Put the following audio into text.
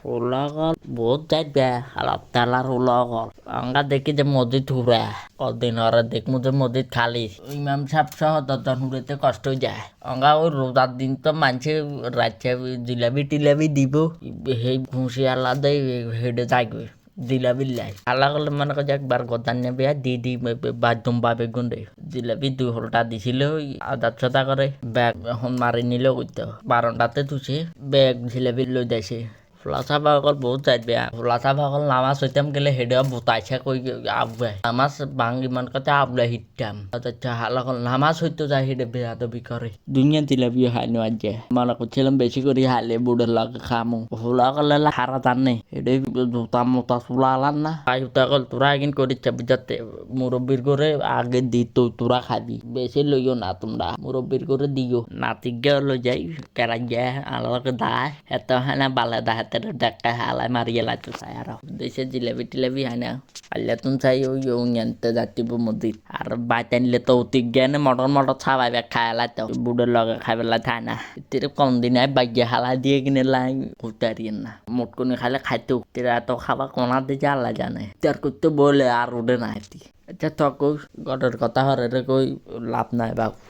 উলাগল বহুত যাইবে হালাত তালার উলাগল আমরা দেখি যে মসজিদ হুরা কদিন ওরা দেখমু যে মসজিদ খালি ইমাম সাহেব সহ দশজন হুরেতে কষ্ট হয়ে যায় আমরা ওই রোজার দিন তো মানছে রাজ্যে জিলাপি টিলাপি দিব সেই ঘুষি আলাদা হেডে যাইবে জিলাপি লাই আল্লাহ করলে মনে করছে একবার গদান নেবে দি দি বাথরুম পাবে গুন্ডে জিলাপি 2 হোলটা দিছিল আদা ছদা করে ব্যাগ এখন মারি নিলেও করতে 12টাতে তুছে ব্যাগ জিলাপি লই দেছে ফুলাচা ভাগল বহুত যাই বেয়া ফুলাচা ভাগল নামাজ হইতাম গেলে হেডে বুতাইছে কই আবুয়াই নামাজ বাঙ্গি মান কথা আবুলাই হিটাম হালা কল নামাজ হইতো যায় হেডে বেয়া দবি করে দুনিয়া জিলাপি হাইনো আজে মনে করছিলাম বেশি করে হাইলে বুড়ের লাগে খামু ফুলা করলে হারা জানে হেডে জুতা মোতা ফুলা আলান না আয়ুতা কল তোরা একদিন করে চাবি যাতে মুরব্বীর করে আগে দিত তোরা খাবি বেশি লইও না তোমরা মুরব্বীর করে দিও নাতিক গে লই যাই কেরা গে আলাদা দায় এত হানা বালা দায় দেখা হালাই মারিয়ে লাগতো আর দেশে জিলাপি টিলাপি হয় না আল্লাহ তুমি চাই ওই ইয়ান্তে যাতিব মসজিদ আর বাইতে নিলে তো অতি জ্ঞানে মটর ছাবাই খাই লাইতো বুড়ের লগে খাইবে লাই না তেরে কম দিন বাইকে হালাই দিয়ে কিনে লাই উঠারিয়েন না মোটকুনি খাইলে খাইতো তেরা তো খাবা কোনা দিয়ে আল্লাহ জানে তার করতে বলে আর উঠে না আচ্ছা তো কই গডের কথা হরে কই লাভ নাই বাবু